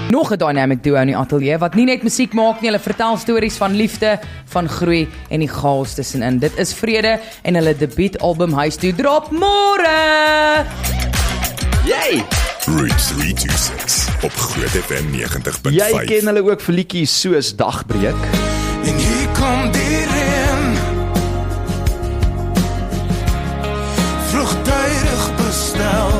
Nog 'n dynamic duo in die ateljee wat nie net musiek maak nie, hulle vertel stories van liefde, van groei en die chaos tussenin. Dit is Vrede en hulle debuutalbum Huis Toe drop môre. Yay! Route 326 op Groot FM 90.5. Jy ken hulle ook vir liedjies soos Dagbreek. En hier kom die reën, vroegtydig bestel.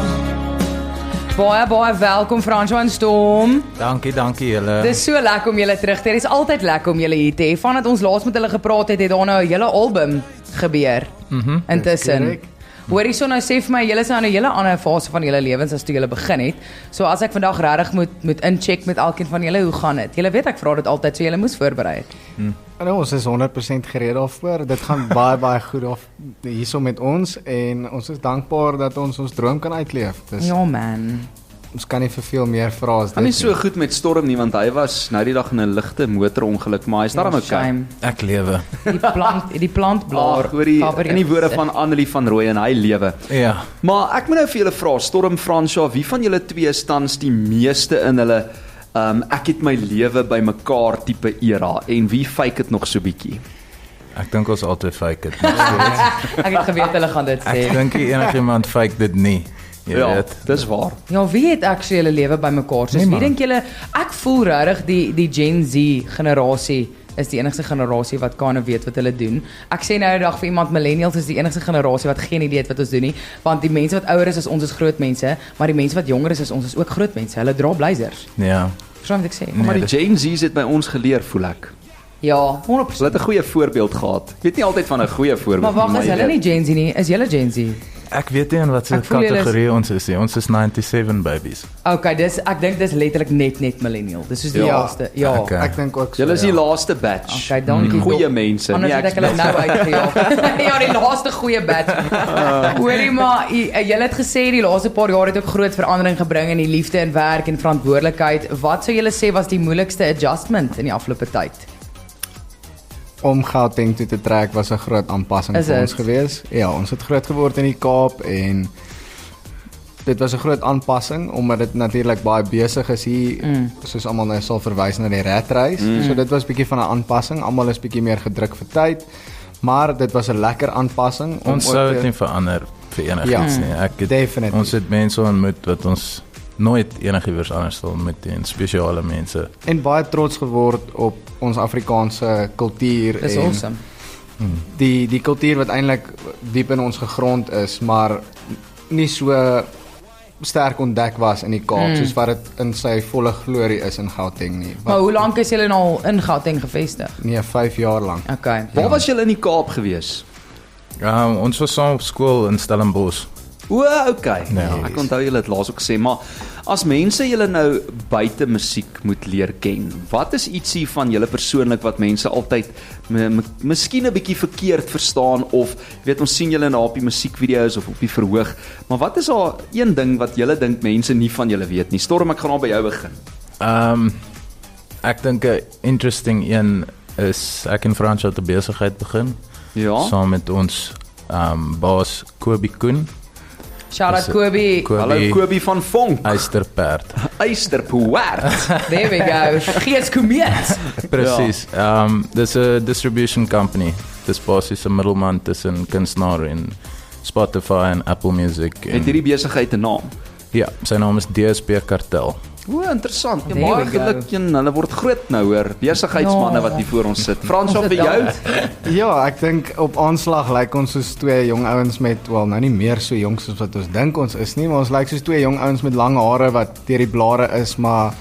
Baie welkom Fransjo en Storm. Dankie julle. Dis so lekker om julle terug te hê. Dis altyd lekker om julle hier te hê. Vandat ons laas met hulle gepraat het, het daar nou 'n hele album gebeur. Intussen. Hoorie so nou sê vir my, julle is nou in 'n hele ander fase van julle lewens as toe julle begin het. So as ek vandag regtig moet incheck met elkeen van julle, hoe gaan dit? Julle weet ek vra dit altyd, so julle moes voorberei het. Nou, ons is 100% gereed daarvoor. Dit gaan baie goed af hierso met ons en ons is dankbaar dat ons droom kan uitleef. Dus Ja man. ons kan nie vir veel meer vra as Hy dit. is so goed met Storm nie, want hy was nou die dag in 'n ligte motorongeluk, maar hy's daarom okay. Shame. Ek lewe. Die plantblaar. Ag, hoorie, in die woorde van Annelie van Rooyen, hy lewe. Ja. Maar ek moet nou vir julle vra, Storm, Fransja, wie van julle twee is tans die meeste in hulle ek het my lewe by mekaar tipe era en wie fake dit nog so bietjie? Ek dink ons altyd fake dit. Ek het geweet hulle gaan dit sê. Ek dink enigiemand fake dit nie. Jy weet. Dis waar. Ja, wie het actually hulle lewe by mekaar? Soos wie Niemand. dink julle, ek voel regtig die Gen Z generasie is die enigste generasie wat kan weet wat hulle doen. Ek sê nou die dag vir iemand, millennials is die enigste generasie wat geen idee het wat ons doen nie, want die mense wat ouer is as ons is groot mense, maar die mense wat jonger is as ons is ook groot mense. Hulle dra blazers. Ja. Verstaan wat ek sê? Maar die Gen Z's het by ons geleer, voel ek. Ja, 100%. Hulle het 'n goeie voorbeeld gehad. Ek weet nie altyd van 'n goeie voorbeeld Maar wag, is jy hulle weet. nie Gen Z nie? Is julle Gen Z? Ek weet nie in wat se Ek voel julle is- kategorie ons is nie. Ons is 97 babies. Okay, ek dink dis letterlik net millennial. Dis soos die Ja. laaste. Ja. Okay. Ek dink ook so. Julle is die ja. laaste batch. Okay, dankie. Goeie mense. Anders het ek hulle nou uitgejaag. Ja, die laaste goeie batch. Hoorie maar, julle het gesê die laaste paar jaar het ook groot verandering gebring in die liefde en werk en verantwoordelikheid. Wat sou julle sê was die moeilikste adjustment in die afgelope tyd? Om Gauteng toe te trek was 'n groot aanpassing Is vir ons dit? gewees. Ja, ons het groot geword in die Kaap en dit was 'n groot aanpassing omdat dit natuurlik baie besig is hier, soos almal nou sal verwys na die ratreis. So dit was bietjie van 'n aanpassing. Almal is bietjie meer gedruk vir tyd, maar dit was 'n lekker aanpassing om Ons ook sou te- dit nie verander vir enigiets nie. Ek het definitief. ons het mense ontmoet wat ons nooit enigiets anders sal ontmoet nie, spesiale mense. en baie trots geword op ons Afrikaanse kultuur Dis en awesome. die kultuur wat eintlik diep in ons gegrond is, maar nie so sterk ontdek was in die Kaap soos wat dit in sy volle glorie is in Gauteng nie. Maar Wat hoe lank is julle nou in Gauteng gevestig? nee, 5 jaar lank. Okay. Waar was julle in die Kaap gewees? Ons was saam op skool in Stellenbosch. O, okay. Ja. Ek onthou julle het laas ook gesê, maar as mense julle nou buite musiek moet leer ken, wat is ietsie van julle persoonlik wat mense altyd miskien 'n bietjie verkeerd verstaan of weet ons sien julle na op die musiekvideo's of op die verhoog, maar wat is daar een ding wat julle dink mense nie van julle weet nie? Storm, ek gaan al by jou begin. Ek dink 'n interesting een is ek en Frans het 'n besigheid begin Ja. saam met ons baas Kobie Koen, Shout out Dis- Kobie. Hallo Kobie van Vonk. Eysterperd. Eysterpoort. There we go. Gees komeet. Presies. Dis 'n distribution company. Dis basies 'n middelman tussen kunstenaar en Spotify en Apple Music. Het hierdie besigheid 'n naam? Ja, sy naam is DSP Kartel. O, interessant. Ja, There baie we go. geluk, hulle word groot nou hoor. Besigheidsmanne Ja. wat hier voor ons sit. Frans, op vir jou? Ja, ek dink op aanslag lyk ons soos twee jong ouens met, wel nou nie meer so jonk soos wat ons dink ons is nie, maar ons lyk soos twee jong ouens met lang hare wat deur die blare is, maar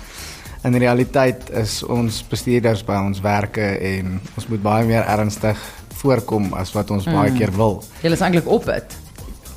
in realiteit is ons bestuurders by ons werke en ons moet baie meer ernstig voorkom as wat ons baie keer wil. Julle is eintlik op dit.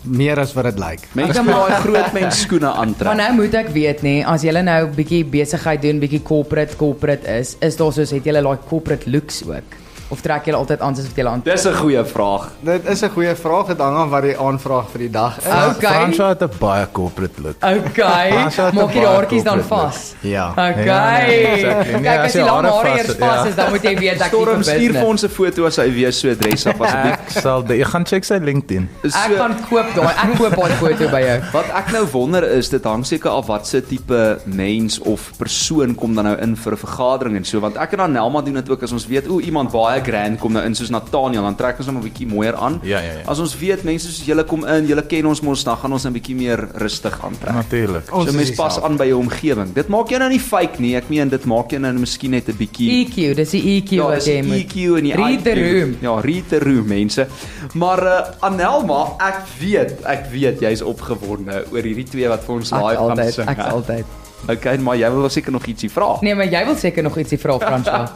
Meer as wat dit lyk. Mense moet daai groot mens skoene Maar aantrek. nou moet ek weet nê, as julle nou bietjie besigheid doen, bietjie corporate is daar soos het julle like corporate looks ook. Of trek julle altyd aan soos wat julle aan? Dis 'n goeie vraag. Dit is 'n goeie vraag, dit hang af wat die aanvraag vir die dag is. Okay. Fransjo het 'n baie corporate look. Okay, Fransjo het 'n maak jy die baie haartjies dan corporate vas? Ja. Okay. exactly. Nee, Kyk, as as die jy lang hare hare vas- eers vas is, dan moet jy weet dat ek Storm, nie stuur vir ons 'n foto as hy weer so adres af asseblief. Ek gaan check sy LinkedIn. Ek gaan koop ek koop daai foto by jou. Wat ek nou wonder is, dit hang seker af wat se tipe mens of persoon kom dan nou in vir 'n vergadering en so, want ek en Anelma doen dit ook as ons weet iemand baie grand kom nou in soos Nathaniel, dan trek ons hom 'n bietjie mooier aan. Ja. As ons weet mense soos julle kom in, julle ken ons mos, dan gaan ons 'n bietjie meer rustig aantrek. Natuurlik. So mens pas aan by jou omgewing. Dit maak jou nou nie fake nie. Ek meen dit maak jou nou miskien net 'n bietjie EQ, dis die EQ ja, wat dis jy moet. EQ en die Read the IQ. room. Ja, read the room mense. Maar Anelma, ek weet jy's opgewonde oor hierdie twee wat vir ons live gaan sing. Ek altyd. Okay, maar jy wil seker nog ietsie vra. Nee, maar jy wil seker nog ietsie vra, Fransjo.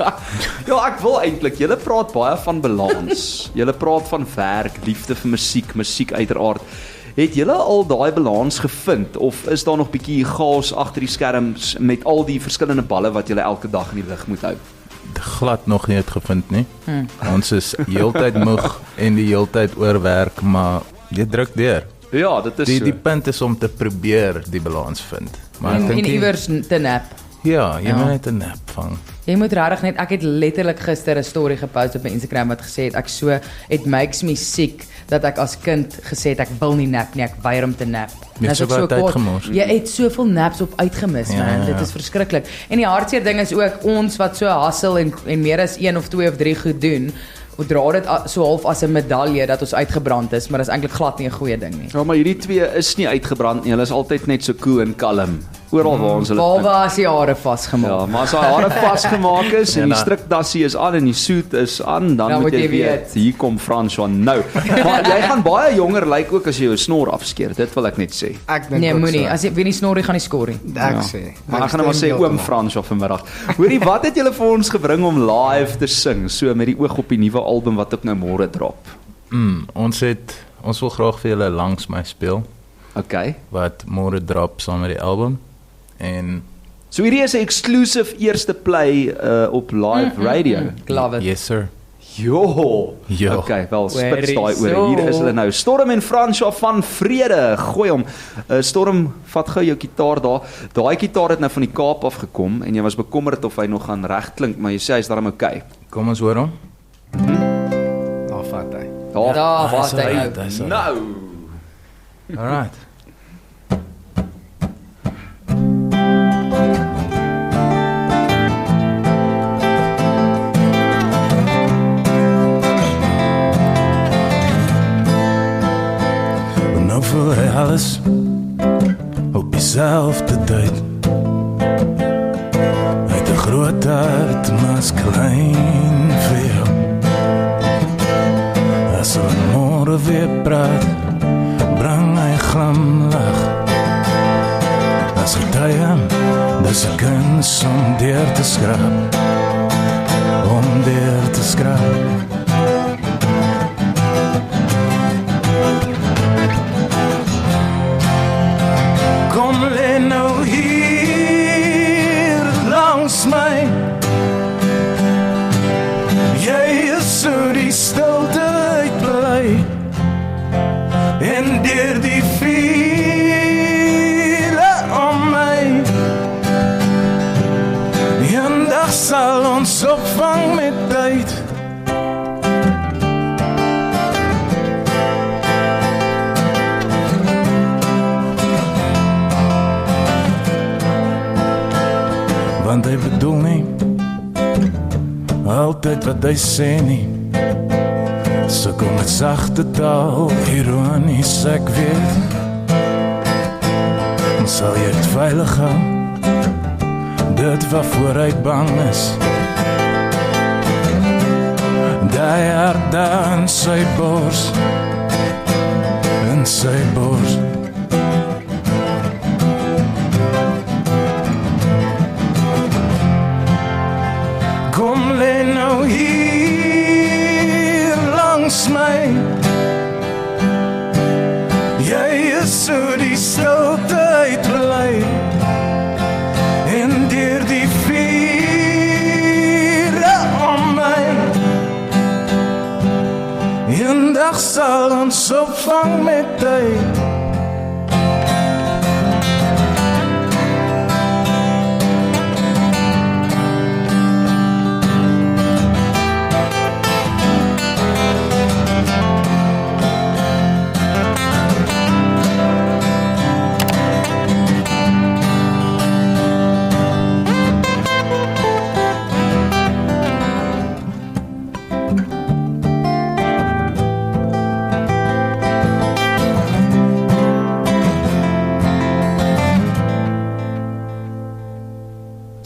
Ja, ek wil eintlik. Julle praat baie van balans. Julle praat van werk, liefde vir musiek uiteraard. Het julle al daai balans gevind of is daar nog bietjie chaos agter die skerms met al die verskillende balle wat julle elke dag in die lug moet hou? Glad nog nie uitgevind nie. Ons is heeltyd moeg en die heeltyd oorwerk, maar jy druk deur. Ja, dit is Die punt is om te probeer die balans vind. Maar ek En dink iewers te nap. ja, jy moet net 'n nap vang. Jy moet regtig net, ek het letterlik gister 'n storie gepost op my Instagram wat gesê het ek so it makes me sick dat ek as kind gesê het ek wil nie nap nie, ek weier om te nap. Jy het As ek so baie tyd kwaad- gemors. Jy het soveel naps op uitgemis, Ja, man. ja. Dit is verskriklik. En die hartseer ding is ook ons wat so hustle en meer as 1 of 2 of 3 goed doen. Ons dra dit so half as 'n medalje dat ons uitgebrand is, maar dit is eintlik glad nie 'n goeie ding nie. Ja, maar hierdie twee is nie uitgebrand nie. Hulle is altyd net so cool en kalm. Oral waar ons hulle Behalwe as die hare vasgemaak. Ja, maar as daai hare vasgemaak is en En die dan- strikdassie is aan en die soet is aan, dan moet jy weet, weet. hier kom Fransjo nou. Maar jy gaan baie jonger lyk ook as jy jou snor afskeer. Dit wil ek net sê. Ek dink Nee, ook moenie. so. As jy wie nie snorrie gaan nie skorrie. Ek sê. Maar ek gaan nou maar sê oom Fransjo vanmiddag. Hoorie, wat het julle vir ons gebring om live te sing, so met die oog op die nuwe album wat ook nou môre drop? Ons wil graag vir julle Langs My speel Okay. wat môre drop saam met die album en So hierdie is 'n exclusive eerste play op live radio. Love it. yes sir. Jo. Ja. Okay, wel Very spits daai so. oor. Hier is hulle nou. Storm en Fransjo van Vrede. Gooi hom. Storm, vat gou jou kitaar daar. Daai kitaar het nou van die Kaap af gekom en jy was bekommerd of hy nog gaan reg klink, maar jy sê hy's darem okay. Kom ons hoor hom. Daar vat hy. Daar vat hy nou. Dis al. Nou. Alright. Nou voel hy alles op dieselfde tyd. Hy het 'n groot hart, maar is klein vir jou. As hy môre weer praat, bring hy glimlag. As hy tye, dis 'n kuns om deur te skraap. Om deur te skraap. Kom lê nou hier langs my. Jy is so die stilte uitbly. En deur die vele om my. Eendag sal ons opvang met tyd. Want hy bedoel nie altyd wat hy sê nie. Sukkel met sagte taal, ironies ek weet. Sal jy het veilig hou, dit waarvoor hy bang is. Die hart daar in sy bors, in sy bors. Kom lê nou hier langs my. Jy is so die stilte uitbly. En deur die vure om my. dag sal ons opvang met tyd.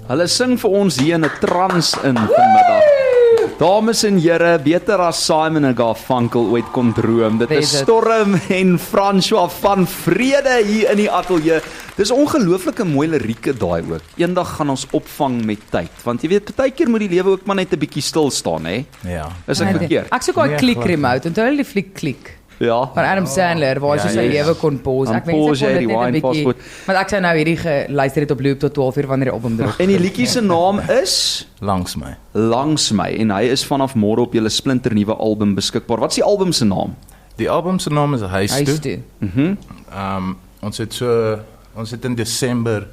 Hulle sing vir ons hier in 'n trans in vanmiddag. Dames en here, beter as Simon en Garfunkel ooit kon droom. Dit is Storm en François van Vrede hier in die ateljee. Dis ongelooflike mooi lirieke daai ook. Eendag gaan ons opvang met tyd, want jy weet, partykeer moet die lewe ook maar net 'n bietjie stil staan, hè? Ja. Is ek verkeerd? Ek soek daai klik remote, onthou jy die fliek klik? Ja. Van Adam Sandler, waar hy sy lewe kon pause. Ek wens ek kon dit net 'n bietjie. Maar ek sou nou hierdie geluister het op loop tot 12 uur wanneer die album drop. En die liedjie se naam is Langs my. Langs my, en hy is vanaf môre op julle splinternuwe album beskikbaar. Wat is die album se naam? Die album se naam is Huis toe. Mhm. Ons het in Desember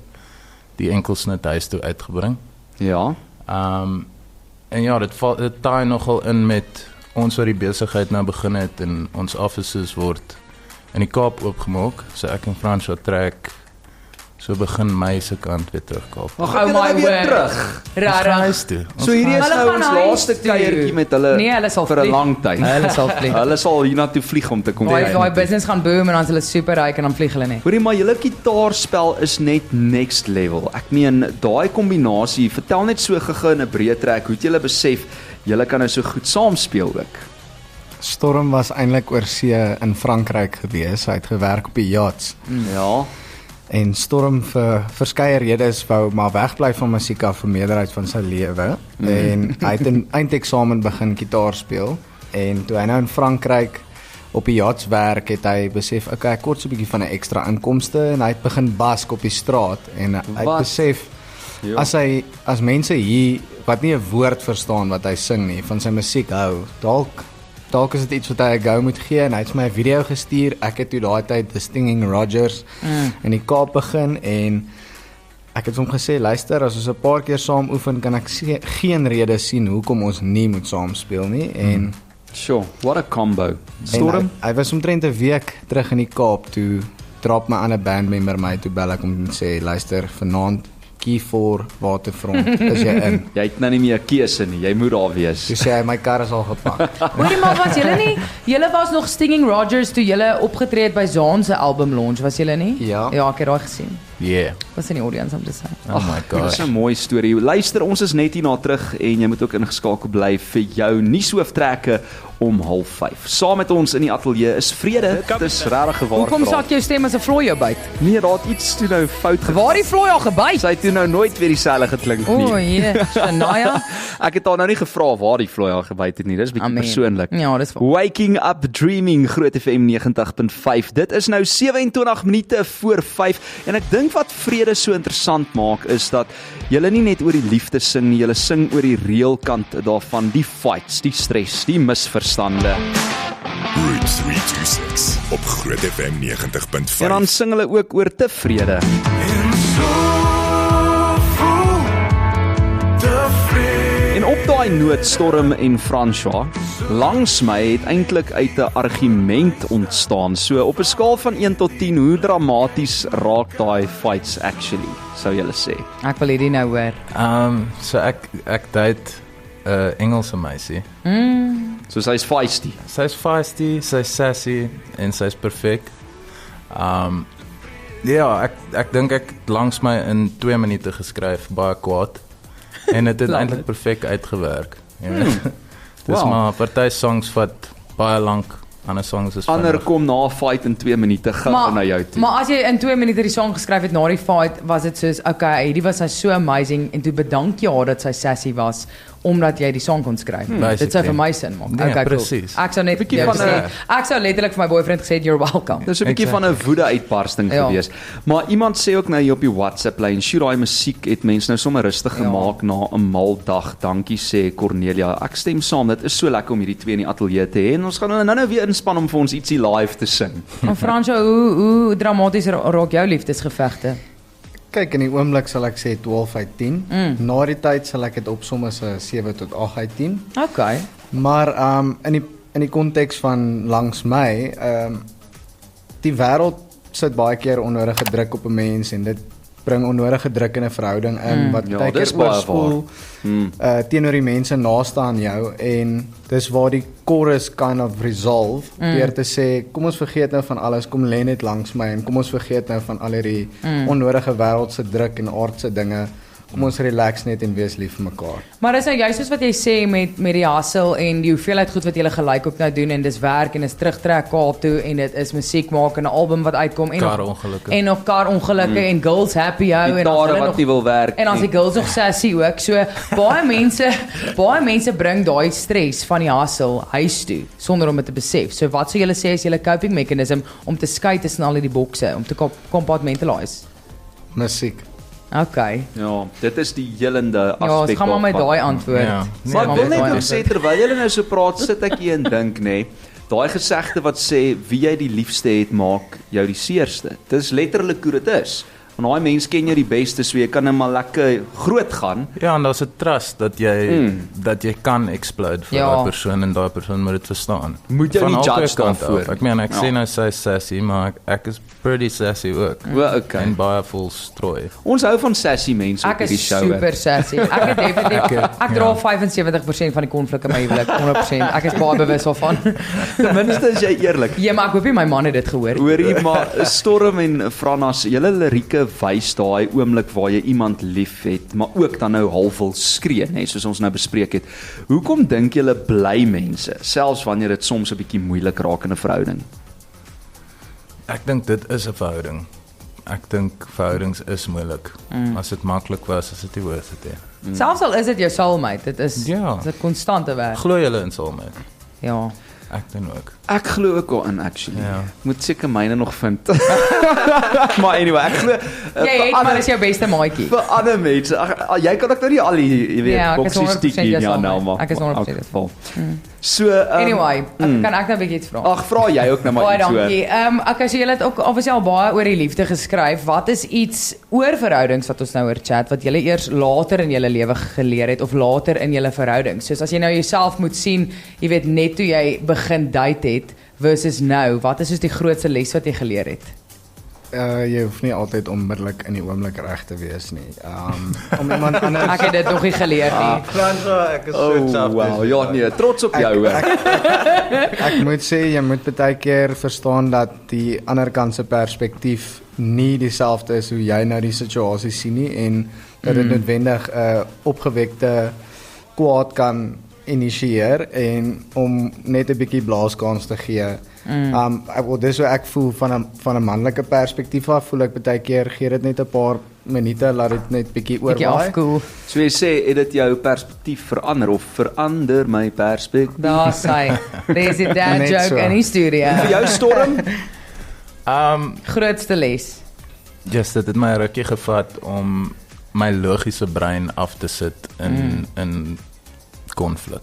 die enkelsnit Huis toe uitgebring. Ja. En ja, dit taai nogal in met ons wat die besigheid nou begin het en ons offices word in die Kaap oopgemaak. So ek en François trek so begin Mei se kant weer terug Kaap. Ag, gaan hulle weer terug. Huis toe. So hierdie is nou ons laaste kuiertjie met hulle vir 'n lang tyd. Hulle sal vlieg. Hulle sal hiernatoe vlieg om te kom. Daai business gaan boom en dan is hulle super ryk en dan vlieg hulle net. Hoorie, maar julle gitaarspel is net next level. Ek meen, daai kombinasie, vertel net so gou in 'n breë trek, hoe het julle besef julle kan nou so goed saam speel ook? Storm was eintlik oor see in Frankryk gewees. Hy het gewerk op die yachts. Ja. En Storm vir verskeie redes wou maar wegbly van musiek af vir meerderheid van sy lewe. En hy het in eindeksamen begin gitaar speel. En toe hy nou in Frankryk op die yachts werk, het hy besef, okay, ek kort so 'n bietjie van 'n ekstra inkomste en hy het begin bask op die straat en hy het besef as mense hier wat nie 'n woord verstaan wat hy sing nie, van sy musiek hou, dalk is dit iets wat hy 'n go moet gee en hy het my 'n video gestuur. Ek het toe daai tyd The Stinging Rogers in die Kaap begin en ek het hom gesê, luister, as ons 'n paar keer saam oefen, kan ek geen rede sien hoekom ons nie moet saam speel nie. En sure, what a combo. Storm, hy was omtrent 'n week terug in die Kaap toe drop my ander bandmember my toe bel ek om te sê, luister, vanaand Key4 Waterfront, is jy in? Jy het nou nie meer 'n keuse nie, jy moet daar wees. Toe sê hy, my kar is al gepak. Hoorie, maar was julle nie, julle was nog Stinging Rogers toe julle opgetree het by Zaan se album launch, was julle nie? Ja. Ja, ek het daai gesien. Yeah. Was in die audience om te sê. Oh my Dit gosh. is 'n mooi storie. Luister, ons is net hierna terug en jy moet ook ingeskakel bly vir jou nuushooftrekke om 05:30. Saam met ons in die ateljee is Vrede. Dit is regtig gewaar. Hoekom sak jou stem as 'n vlooi jou byt? Nee, daar het iets toe nou fout gegaan. Waar die vlooi al gebyt? Sy het toe nou nooit weer dieselfde geklink nie. O, jee, Shania. Ek het haar nou nie gevra waar die vlooi haar gebyt het nie. Dis bietjie persoonlik. Ja, dis Waking Up Dreaming, Groot FM 90.5. Dit is nou 27 minute voor 5 en ek dink wat Vrede so interessant maak is dat julle nie net oor die liefde sing nie, julle sing oor die reël kant daarvan, die fights, die stres, die misverstande. Route 326 op Groot FM 90.5. En dan sing hulle ook oor tevrede. En op daai noot, Storm en François, langs my het eintlik uit 'n argument ontstaan. So op 'n skaal van 1 tot 10, hoe dramaties raak daai fights actually, sou julle sê? Ek wil hierdie nou hoor. So ek date 'n Engelse meisie. So sy's feisty. Sy's feisty, sy's sassy en sy's perfek. Ja, ek dink ek het langs my in 2 minute geskryf, baie kwaad. En dit het eintlik perfek uitgewerk. Ja. Dis maar party songs wat baie lank, ander songs is Ander kom na 'n fight in 2 minute gou na jou toe. Maar as jy in 2 minute die song geskryf het na die fight, was dit soos, okay, hierdie was sy so amazing en toe bedank jy haar dat sy sassy was omdat jy die song kon skryf. Dit sou vir my sin maak. Nee, Okay, presies. cool. Ek sou net Bietjie van 'n- ek sou letterlik vir my boyfriend gesê you're welcome. Dis 'n bietjie van 'n woede-uitbarsting Ja. gewees. Maar iemand sê ook nou hier op die WhatsApp-lyn, "Sjoe, daai musiek het mense nou sommer rustig gemaak na 'n mal dag." Dankie sê Cornelia. Ek stem saam. Dit is so lekker om hierdie twee in die ateljee te hê en ons gaan hulle nou weer inspann om vir ons ietsie live te sing. Maar Fransjo, hoe dramaties raak jou liefdesgevegte? Kyk, in die oomblik sal ek sê 12 uit 10. Na die tyd sal ek dit opsom as 'n 7 tot 8 uit 10. Okay. Maar in die konteks van langs my, die wêreld sit baie keer onnodige druk op 'n mens en dit bring onnodige druk in 'n verhouding in wat Ja, baie dis keer baie oorspoel teenoor die mense naaste aan jou en dis waar die chorus kind of resolve deur te sê kom ons vergeet nou van alles, kom lê net langs my en kom ons vergeet nou van al hierdie onnodige wêreldse druk en aardse dinge. Kom ons relax net en wees lief vir mekaar. Maar dis nou juist soos wat jy sê met die hustle en die hoeveelheid goed wat jy gelyk ook nou doen en dis werk en dis terugtrek Kaap toe en dit is musiek maak en 'n album wat uitkom en Karongelukke. en nog karongelukke en girls happy hou en Gitare hulle wat nog nie wil werk en as die girls nog sassy ook. So baie mense bring daai stres van die hustle huis toe sonder om dit te besef. So wat sou julle sê is julle coping mechanism om te skei tussen al hierdie bokse, om te compartmentalize? Musiek. Okay. Ja, dit is die helende Ja, aspek. ons gaan maar met daarvan. daai antwoord. Ja. Maar ek Gaan wil met net daai nog sê antwoord. terwyl julle nou so praat, sit ek hier en dink nê, daai gesegde wat sê wie jy die liefste het maak jou die seerste. Dis letterlik hoe dit is. Want daai mens ken jou die beste, so jy kan net maar lekker groot gaan. Ja, en daar's 'n trust dat jy kan explode vir Ja. daai persoon en daai persoon moet dit verstaan. Moet jou Van nie albei judge kante daarvoor. af. Ek meen ek Ja. sê nou sy is sassy, maar ek is pretty sassy ook. Wel, okay. En baie vol strooi. Ons hou van sassy mense op Ek hierdie is show. super sassy. Ek het definitief ek dra 75% van die konflik in my huwelik, 100%. Ek is baie bewus daarvan. Ten minste is jy eerlik. Ja, maar ek hoop nie my man het dit gehoor. Hoorie, maar Storm en Franas, julle lirieke wys daai oomblik waar jy iemand liefhet, maar ook dan nou half wil skree, nê, soos ons nou bespreek het. Hoekom dink julle bly mense, selfs wanneer dit soms 'n bietjie moeilik raak in 'n verhouding? Ek dink dit is 'n verhouding. Ek dink verhoudings is moeilik. As dit maklik was, is dit nie worth it nie. Selfs al is dit jou soulmate, dit is Ja. dit 'n konstante werk. Glo julle in soulmate? Ja. Ek doen ook. Ek glo ook daarin actually. Ja. Ek moet seker myne nog vind. Maar anyway, ek glo Jy het maar is jou beste maatjie. vir ander mense. Ag, jy kan ook nou nie al die, jy weet, Ja, ek is boksies 100% tikkie jou ja nou soulmate. maar. Ek is 100% maar in elk geval. So, Anyway, kan ek nou 'n bietjie iets vra? Ag, vra jy ook nou maar Baie iets so. dankie. Okay, so julle het ook obviously al baie oor die liefde geskryf. Wat is iets oor verhoudings wat ons nou oor chat wat julle eers later in julle lewe geleer het of later in julle verhouding? Soos as jy nou jouself moet sien, jy weet net toe jy begin date het versus nou, wat is soos die grootste les wat jy geleer het? Jy hoef nie altyd onmiddellik in die oomblik reg te wees nie. Om iemand anders Ek het dit nog nie geleer nie. Franswa, ek is Oh, wow. Ja nee, trots op jou hoor. Ek moet sê jy moet baie keer verstaan dat die ander kant se perspektief nie dieselfde is hoe jy nou die situasie sien nie en dat dit noodwendig 'n opgewekte kwaad kan initieer en om net 'n bietjie blaaskans te gee. Dis hoe ek voel van 'n manlike perspektief af, voel ek baie keer gee dit net 'n paar minute, laat dit net bietjie Bietjie oorwaai. afkoel. So jy sê het dit jou perspektief verander of verander my perspektief? Daar sê, dis die dad Net joke so. in die studio. Vir jou Storm? Grootste les. Just dit het my 'n rukkie gevat om my logiese brein af te sit in konflik.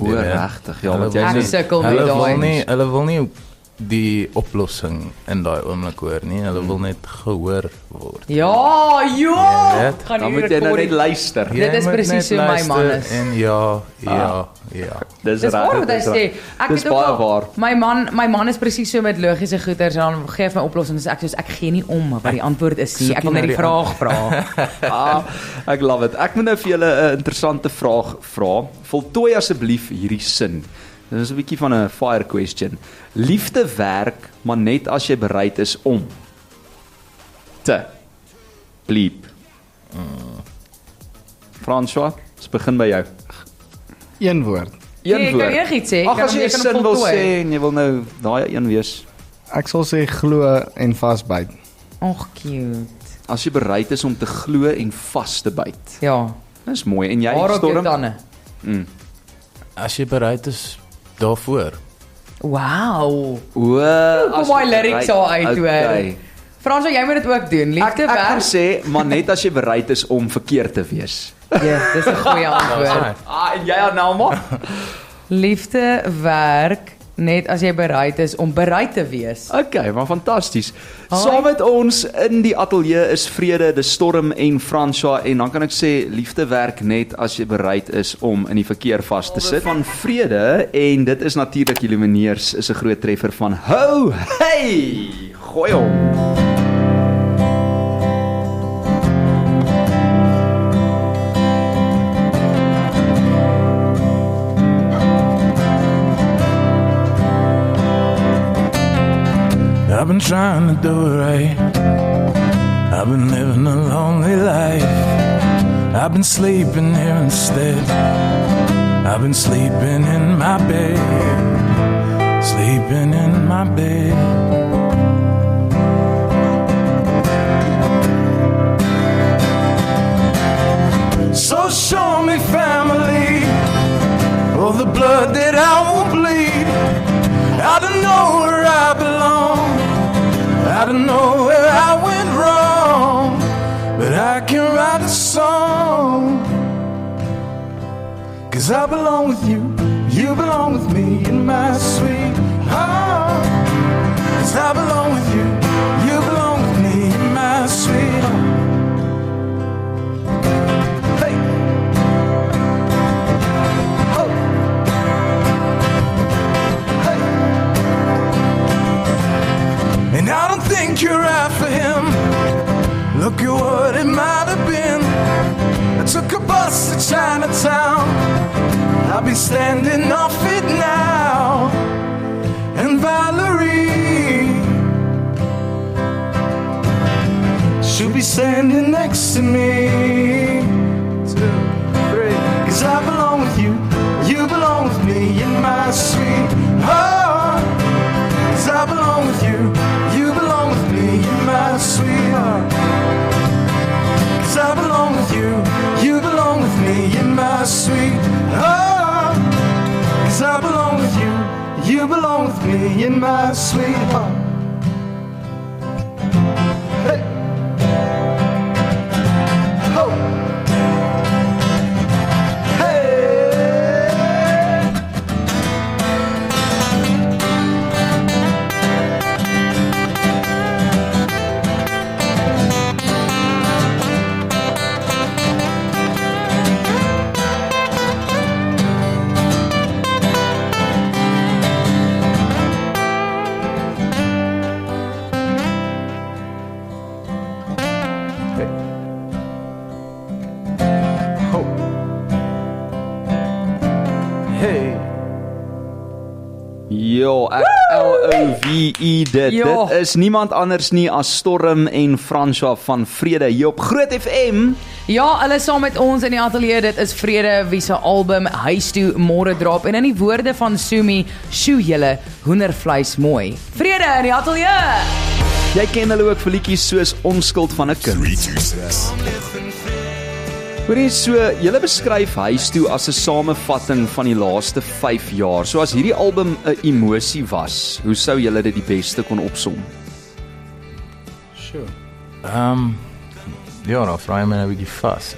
O, regtig. Ja, Hulle want jy Ek wil sê sukkel met daai. Hulle wil nie die oplossing in daai oomblik hoor nie. Hulle wil net gehoor word. Ja, Jy ja. weet. Gaan dan hier moet jy nou net recording. luister. Dit is Jy moet presies net hoe my man luister is. En ja. Dis Dis waar wat hy sê. Ek Dis het ook baie al- waar. My man is presies so met logiese goeters en dan gee hy my oplossings en ek gee nie om wat die antwoord is nie. Soek Ek wil nie net die na vraag vra. Ek love it. Ek moet nou vir julle 'n interessante vraag vra. Voltooi asseblief hierdie sin. Dit is 'n bietjie van 'n fire question. Liefde werk, maar net as jy bereid is om te bleep. François, ons begin by jou. Een woord. Nee, jy kan enigiets sê. Ag, as jy 'n kan sin hom wil voltooi. sê en jy wil nou daai een wees. Ek sal sê glo en vasbyt. Ag, cute. As jy bereid is om te glo en vas te byt. Ja. Dis mooi. En jy Waar op jou Storm? tande? As jy bereid is daarvoor. Wow. Kom Kom my lyrics daar uit hoor. Frans, jy moet dit ook doen. Liefde Ek kan werk. sê, maar net as jy bereid is om verkeerd te wees. Ja, dis 'n goeie antwoord. En jy Anelma? Liefde werk net as jy bereid is om bereid te wees. Okay, maar fantasties. Saam met ons in die ateljee is Vrede, De Storm en Franswa en dan kan ek sê liefde werk net as jy bereid is om in die verkeer vas te sit. Van Vrede en dit is natuurlik Illumineers is 'n groot treffer van Ho Hey. Gooi hom. I've been trying to do it right. I've been living a lonely life. I've been sleeping here instead. I've been sleeping in my bed. Sleeping in my bed. So show me family, all the blood that I won't bleed. I don't know where I belong. I don't know where I went wrong, but I can write a song. 'Cause I belong with you, you belong with me in my sweet home. 'Cause I belong with you, you belong with me in my sweet home. Hey. Oh. Hey. And I don't think you're right for him. Look at what it might have been. I took a bus to Chinatown. I'll be standing off it now. And Valerie, she'll be standing next to me. 2, 3. 'Cause I belong with you, you belong with me in my sweet heart. 'Cause I belong with you, you belong with me in my sweet heart. 'Cause I belong with you, you belong with me in my sweet heart. 'Cause I belong with you, you belong with me in my sweet heart. Hey. Ho. Hey. Ho. Hey. Jo, LOVE dit. Jo. Dit is niemand anders nie as Storm en Franswa van Vrede hier op Groot FM. Ja, hulle saam met ons in die ateljee, dit is Vrede wie se album Huis toe môre drop en in die woorde van Sumi, sjoe julle hoendervleis mooi. Vrede in die ateljee. Jy ken hulle ook vir liedjies soos Onskuld van 'n kind. 326. Hoorie, so julle beskryf Huis toe as 'n samevatting van die laaste 5 jaar. So as hierdie album 'n emosie was, hoe sou julle dit die beste kon opsom? Sure. Ja, nou vra jy my nou 'n bietjie vas.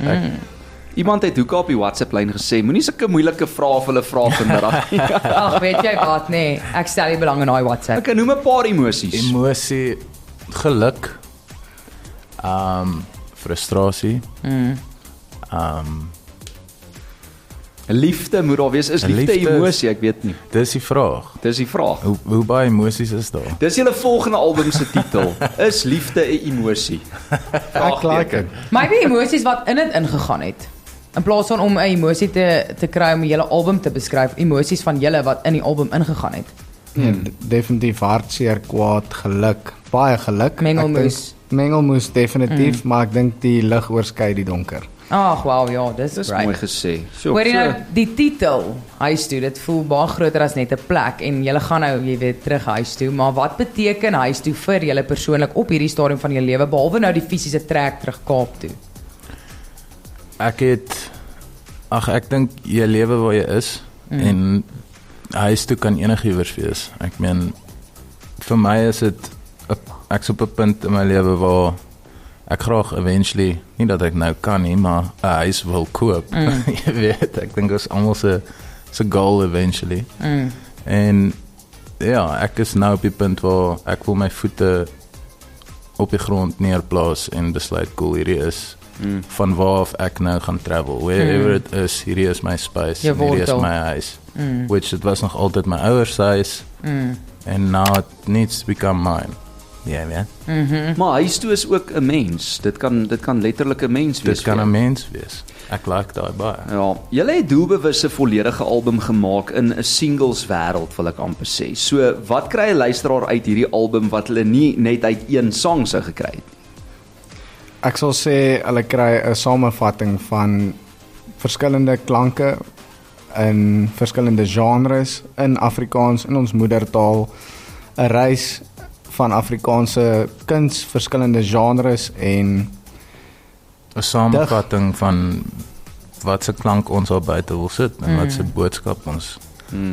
Iemand het hoeka op die WhatsApp lyn gesê, moenie sulke moeilike vrae vir hulle vra vanmiddag nie. Ag, weet jy wat nee, ek stel nie belang in daai WhatsApp. Ek noem 'n paar emosies. Emosie, geluk, frustrasie, Liefde moet daar wees. Is liefde Liefde is- emosie? Ek weet nie. dis die vraag. Dis die vraag. Hoe baie emosies is daar? Dis julle volgende album se titel. Is liefde 'n emosie? Ek like it. Maybe emosies wat in dit ingegaan het. In plaas van om 'n emosie te kry om 'n hele album te beskryf, emosies van julle wat in die album ingegaan het. Ja, definitief hartseer, kwaad, geluk, baie geluk. Mengelmoes. Ek dink Mengelmoes definitief, maar ek dink die lig oorskry die donker. Ag, wow, ja, dis Dis great. mooi gesê. So, Hoor jy nou die titel Huis toe, dit voel baie groter as net 'n plek en jy gaan nou, jy weet, terug huis toe, maar wat beteken huis toe vir julle persoonlik op hierdie stadium van jou lewe behalwe nou die fisiese trek terug Kaap toe? Ek het Ag, ek dink jy lewe waar jy is en huis toe kan enigiewers wees. Ek meen vir my is dit ek's op 'n punt in my lewe waar ek graag eventually, nie dat ek nou kan nie, maar 'n huis wil koop. Jy weet, ek dink dit is almal se goal eventually. En ja, ek is nou op die punt waar ek wil my voete op die grond neerplaas en besluit cool, hierdie is van waar af ek nou gaan travel. Wherever it is, hierdie is my space, hierdie is my huis. Which it was nog altyd my ouers huis. And now it needs to become mine. Ja, man. Maar huis toe is ook 'n mens. Dit kan letterlik 'n mens wees. Dit kan 'n mens wees. Ek like daai baie. Ja, julle het doelbewus 'n volledige album gemaak in 'n singles wêreld, wil ek amper sê. So, wat kry 'n luisteraar uit hierdie album wat hulle nie net uit een sang sou gekry het? Ek sal sê hulle kry 'n samevatting van verskillende klanke in verskillende genres in Afrikaans in ons moedertaal, 'n reis van Afrikaanse kuns, verskillende genres en 'n samevatting van wat se klank ons al buite wil sit en wat se boodskap ons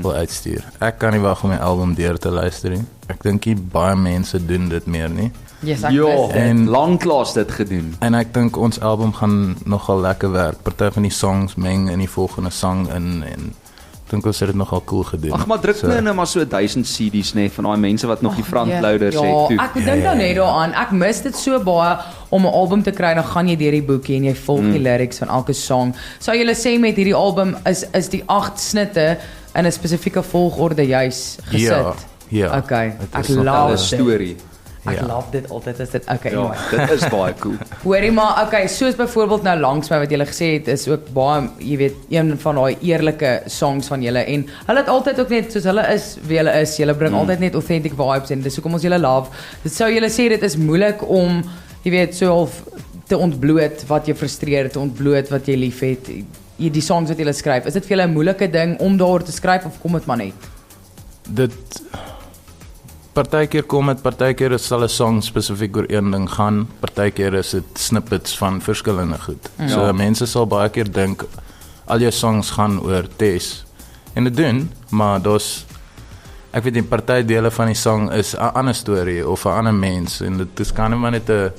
wil uitstuur. Ek kan nie wag om my album deur te luister nie. Ek dink nie baie mense doen dit meer nie. Yes, ek Ja, wist dit. en lanklaas dit gedoen. En ek dink ons album gaan nogal lekker werk. Party van die songs meng in die volgende sang in en ek dink ons het dit nogal cool gedoen. Ag, maar druk nou maar so 1000 CD's net van daai mense wat nog die frontloaders het toe. Ja, ek dink nou net daaraan. Ek mis dit so baie om 'n album te kry. Dan gaan jy deur die boekie en jy volg die lyrics van elke song. Sou julle sê met hierdie album is die 8 snitte in 'n spesifieke volgorde juis gesit? Ja. Okay, Het ek is nog love Hulle dit. storie. Ek love dit altyd as dit okay. Ja, anyway. dit is baie cool. Hoorie maar, okay, soos byvoorbeeld nou langs my wat julle gesê het, is ook baie, jy weet, een van daai eerlike songs van julle en hulle het altyd ook net soos hulle is, wie hulle is. Julle bring altyd net authentic vibes en dis hoekom ons julle love. Dit sou julle sê dit is moeilik om, jy weet, so half te ontbloot wat jou frustreer, te ontbloot wat jy liefhet. Die songs wat julle skryf, is dit vir julle 'n moeilike ding om daaroor te skryf of kom dit maar net? Dit partykeer kom dit, partykeer sal 'n song spesifiek oor een ding gaan, partykeer is dit snippets van verskillende goed. So mense sal baie keer dink al jou songs gaan oor Tess. En dit doen, maar ek weet nie, party dele van die song is 'n ander storie of 'n ander mens en dit is kan maar net 'n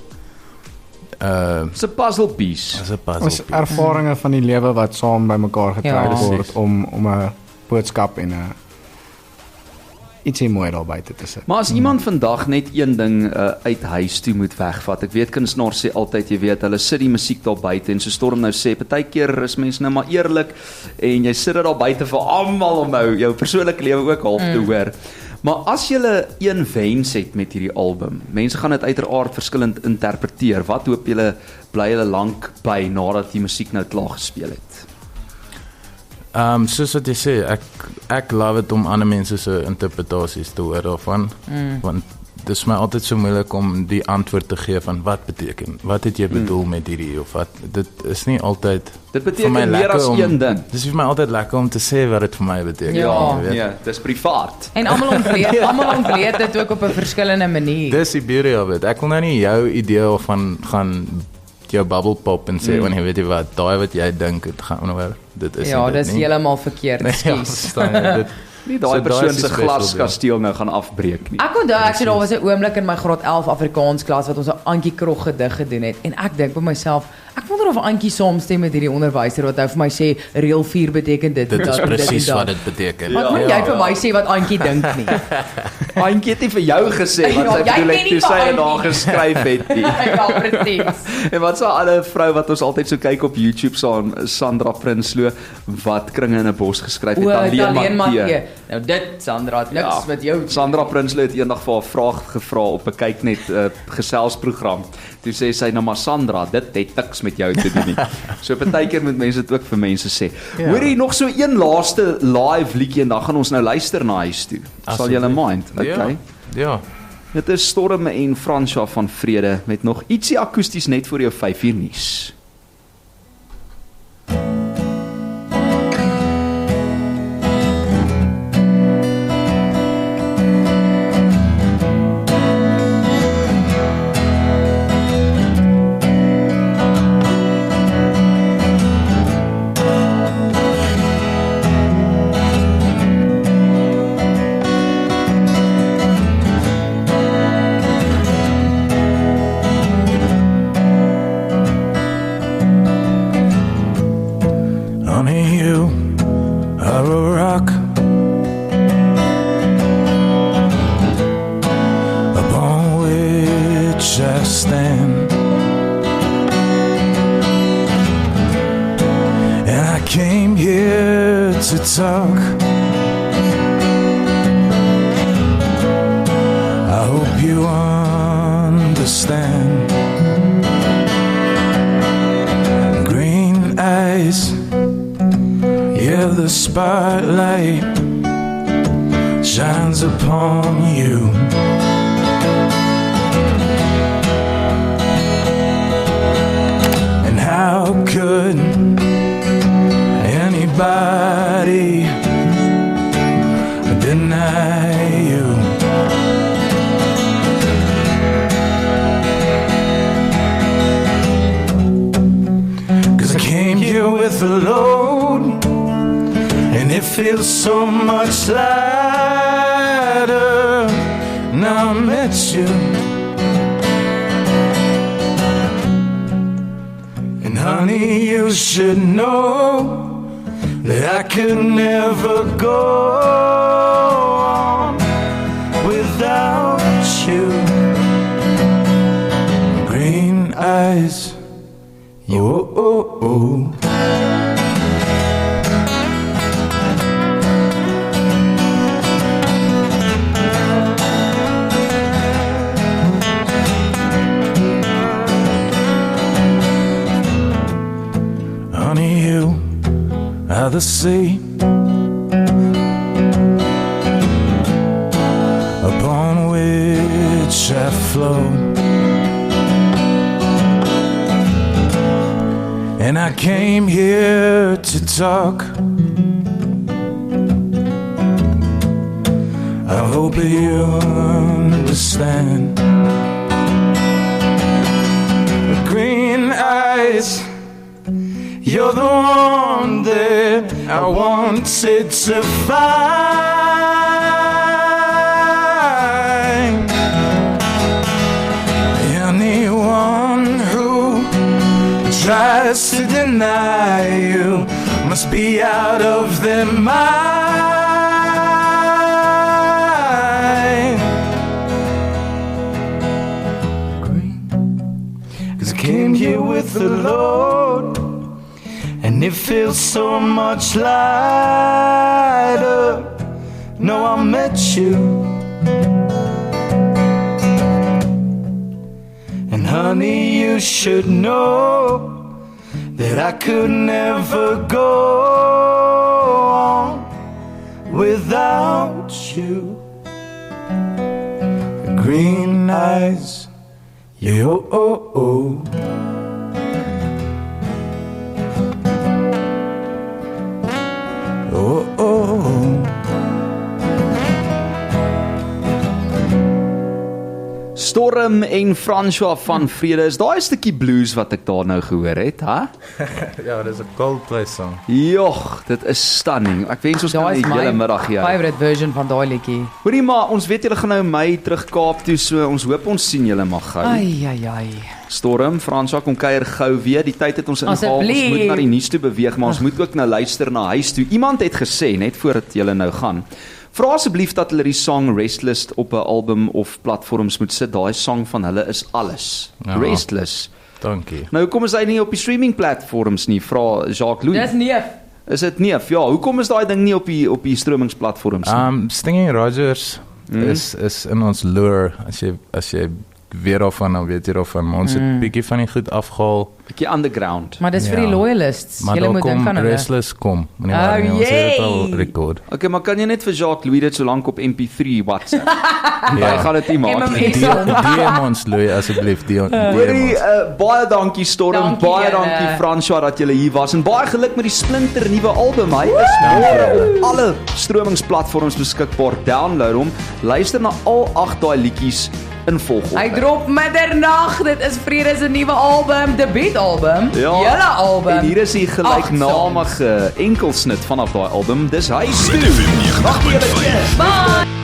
It's a puzzle piece. as 'n puzzle ons piece. ervarings van die lewe wat saam bymekaar getrek Ja. word om 'n boodskap en 'n ietsie mooi daar buite te sit. Maar as iemand vandag net een ding uit huis toe moet wegvat. Ek weet kunstenaars sê altyd, jy weet, hulle sit die musiek daar buite en so Storm nou sê, partykeer is mense nou maar eerlik en jy sit dit daar buite vir almal om nou jou persoonlike lewe ook half te hoor. Maar as jy een wens het met hierdie album, mense gaan dit uiteraard verskillend interpreteer. Wat hoop julle bly hulle lank by nadat die musiek nou klaar gespeel het? Soos wat jy sê, ek love dit om ander mense se interpretasies te hoor daarvan, want dit is my altyd so moeilik om die antwoord te gee van wat beteken, wat het jy bedoel met hierdie of wat, dit is nie altyd Dit vir beteken my meer lekker as om- een ding. Dis vir my altyd lekker om te sê wat dit vir my beteken. Ja. jy weet. Ja, dis privaat. En almal ontleed dit ook op 'n verskillende manier. Dis die beauty of it. Ek wil nou nie jou idee van gaan jou bubble pop en sê wanneer weet jy wat, daai wat jy dink dit gaan oor, dit is Ja, nie dit dis nie. heeltemal verkeerd. Ja, Ekskuus. verstaan jy dit? Nie daai So daai persoon is die se special glaskasteel nou gaan afbreek nie. Ek onthou actually daar was 'n oomblik in my graad 11 Afrikaans klas wat ons 'n Antjie Krog gedig gedoen het en ek dink by myself, ek wonder of Antjie saamstem met hierdie onderwyser wat nou vir my sê reël 4 beteken dit. Dit is dat, presies en wat dat. dit beteken. Wat moet jy vir my sê wat Antjie dink nie? Antjie het nie vir jou gesê wat Ja, sy jy bedoel ken het nie toe sy vir dit daar Antjie. geskryf het nie. Ja, presies. En wat so 'n ander vrou wat ons altyd so kyk op YouTube saam, Sandra Prinsloo, wat Kringe in 'n bos geskryf het, Alleen Matthee. Matthee. Nou dit Sandra, het niks met jou. Sandra Prinsloo het eendag vir haar vraag gevra op 'n kyk net geselsprogram. Toe sê sy nou maar Sandra, dit het niks met jou te doen nie. So partykeer moet mense dit ook vir mense sê. Ja. Hoorie, nog so een laaste live liedjie en dan gaan ons nou luister na huis toe. Sal julle mind? Okay. Ja. Dit is Storm en Fransja van Vrede met nog ietsie akoesties net voor jou 5 uur nuus. I stand. And I came here to talk. I hope you understand. Green eyes, yeah, the spotlight shines upon you. And how could anybody deny you? Cause I came here with a load, and it feels so much lighter now I met you. And honey, you should know that I could never go on without you. Green eyes, oh. Honey, you are the sea upon which I float, and I came here to talk. I hope you understand. Green eyes, you're the one that I wanted to find. Anyone who tries to deny you must be out of their mind. Green, 'cause I came here with the load, and it feels so much lighter. No, I met you. And honey, you should know that I could never go on without you. Green eyes, yo, oh, oh. Oh, oh. Storm en François van Vrede, is daai 'n stukkie blues wat ek daar nou gehoor het, hè? Ja, dis 'n Coldplay song. Jogg, dit is stunning. Ek wens ons kan Daai is die hele middag hier. my favorite version van daai liedjie. Hoorie maar, ons weet julle gaan nou Mei terug Kaap toe, so ons hoop ons sien julle maar gou. Ai. Storm, François kom kuier gou weer. Die tyd het ons ingehaal. Ons moet na die nuus toe beweeg, maar ons moet ook nou luister na huis toe. Iemand het gesê net voordat julle nou gaan, vra asseblief dat hulle die song Restless op 'n album of platforms moet sit. Daai song van hulle is alles. Ja. Restless. Dankie. Nou hoekom is hy nie op die streaming platforms nie? Vra Jacques Louis. Dis neef. Is dit neef? Ja, hoekom is daai ding nie op die streamingsplatforms nie? Stinging Rogers is in ons lure. As jy weet daarvan, dan weet jy daarvan. Maar ons het bietjie van die goed afgehaal. Bietjie underground. Maar dis vir die Ja. loyalists. Maar Julle daar moet dink kom aan hulle. Restless kom. Nee, Oh, maar ons het dit al jee. record. Okay, maar kan jy net vir Jacques Louis dit so lank op MP3 WhatsApp? Hy gaan dit nie maak. MMS. DM ons, Louis, asseblief. Hoorie, baie dankie Storm, Dankie baie julle. dankie François dat julle hier was en baie geluk met die splinter nuwe album. Hy is môre op alle stromingsplatforms beskikbaar. Download hom. Luister na al 8 daai liedjies in volgorde. Hy drop middernag. Dit is Vrede se nuwe album, debuutalbum. Julle album. En hier is die gelyknamige enkelsnit vanaf daai album. Dis hy toe. Dag julle. Bye.